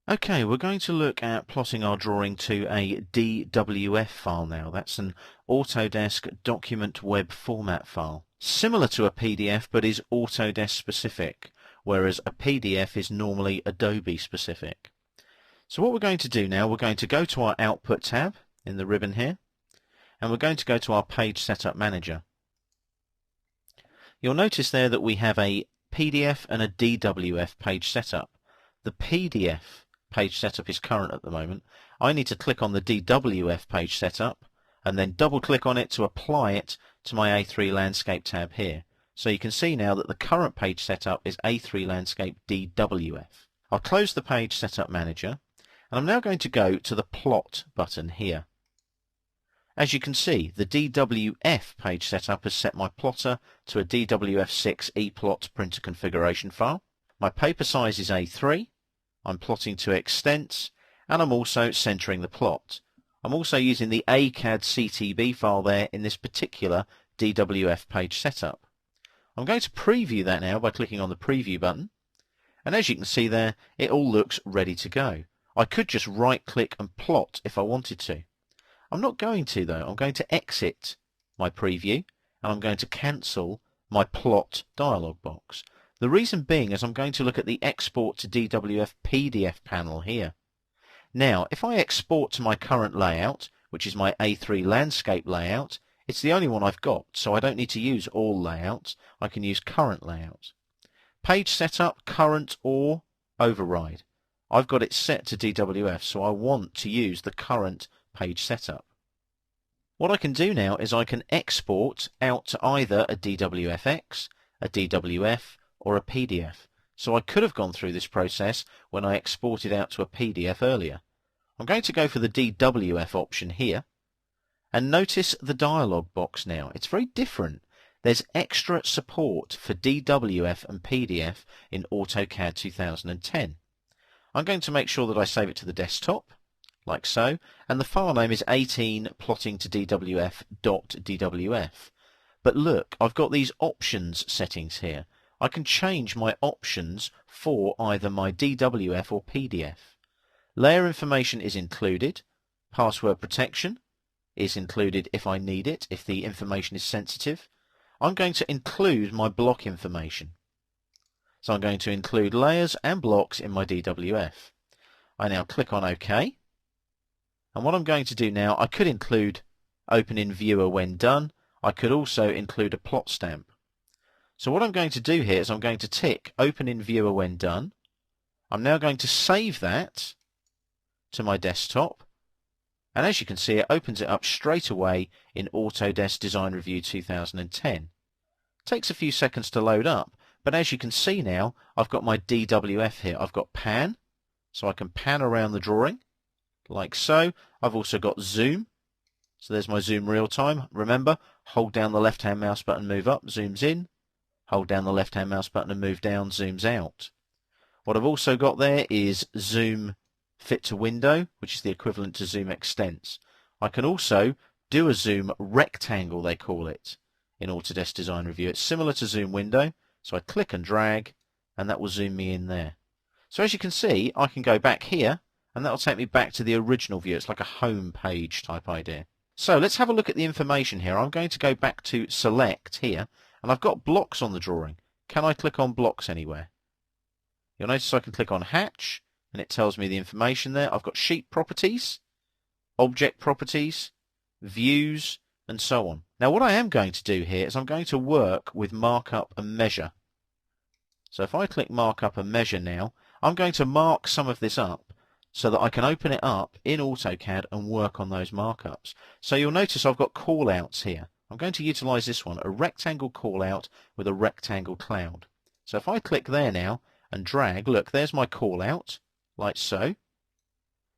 Okay, we're going to look at plotting our drawing to a DWF file now. That's an Autodesk document web format file. Similar to a PDF, but is Autodesk specific, whereas a PDF is normally Adobe specific. So what we're going to do now, we're going to go to our Output tab in the ribbon here, and we're going to go to our Page Setup Manager. You'll notice there that we have a PDF and a DWF page setup. The PDF page setup is current at the moment. I need to click on the DWF page setup and then double click on it to apply it to my A3 landscape tab here. So you can see now that the current page setup is A3 landscape DWF. I'll close the page setup manager and I'm now going to go to the plot button here. As you can see, the DWF page setup has set my plotter to a DWF6 ePlot printer configuration file. My paper size is A3. I'm plotting to extents, and I'm also centering the plot. I'm also using the ACAD CTB file there in this particular DWF page setup. I'm going to preview that now by clicking on the preview button, and as you can see there, it all looks ready to go. I could just right click and plot if I wanted to. I'm not going to though. I'm going to exit my preview and I'm going to cancel my plot dialog box. The reason being is I'm going to look at the export to DWF PDF panel here. Now if I export to my current layout, which is my A3 landscape layout, it's the only one I've got, so I don't need to use all layouts. I can use current layout. Page setup, current or override. I've got it set to DWF, so I want to use the current page setup. What I can do now is I can export out to either a DWFX, a DWF or a PDF. So I could have gone through this process when I exported out to a PDF earlier. I'm going to go for the DWF option here and notice the dialog box now. It's very different. There's extra support for DWF and PDF in AutoCAD 2010. I'm going to make sure that I save it to the desktop like so, and the file name is 18 plotting to DWF.DWF. But look, I've got these options settings here. I can change my options for either my DWF or PDF. Layer information is included. Password protection is included if I need it, if the information is sensitive. I'm going to include my block information. So I'm going to include layers and blocks in my DWF. I now click on OK. And what I'm going to do now, I could include Open in Viewer when done. I could also include a plot stamp. So what I'm going to do here is I'm going to tick Open in Viewer when done. I'm now going to save that to my desktop. And as you can see, it opens it up straight away in Autodesk Design Review 2010. It takes a few seconds to load up, but as you can see now, I've got my DWF here. I've got pan, so I can pan around the drawing like so. I've also got zoom, so there's my zoom real time. Remember, hold down the left hand mouse button, move up, zooms in, hold down the left hand mouse button and move down, zooms out. What I've also got there is zoom fit to window, which is the equivalent to zoom extents. I can also do a zoom rectangle, they call it, in Autodesk Design Review. It's similar to zoom window, so I click and drag and that will zoom me in there. So as you can see, I can go back here and that'll take me back to the original view. It's like a home page type idea. So let's have a look at the information here. I'm going to go back to select here, and I've got blocks on the drawing. Can I click on blocks anywhere? You'll notice I can click on hatch, and it tells me the information there. I've got sheet properties, object properties, views, and so on. Now what I am going to do here is I'm going to work with markup and measure. So if I click markup and measure now, I'm going to mark some of this up so that I can open it up in AutoCAD and work on those markups. So you'll notice I've got callouts here. I'm going to utilize this one, a rectangle callout with a rectangle cloud. So if I click there now and drag, look, there's my callout, like so.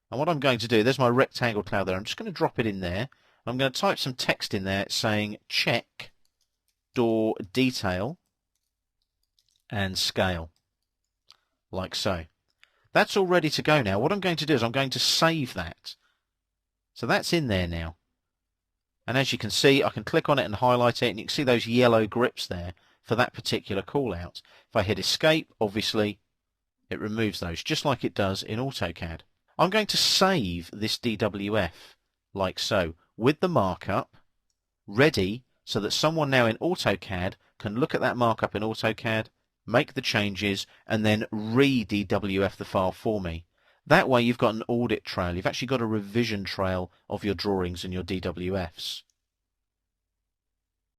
And what I'm going to do, there's my rectangle cloud there. I'm just going to drop it in there. I'm going to type some text in there saying check door detail and scale, like so. That's all ready to go now. What I'm going to do is I'm going to save that. So that's in there now. And as you can see, I can click on it and highlight it, and you can see those yellow grips there for that particular call out. If I hit escape, obviously It removes those, just like it does in AutoCAD. I'm going to save this DWF, like so, with the markup, ready so that someone now in AutoCAD can look at that markup in AutoCAD, make the changes, and then re-DWF the file for me. That way you've got an audit trail. You've actually got a revision trail of your drawings and your DWFs.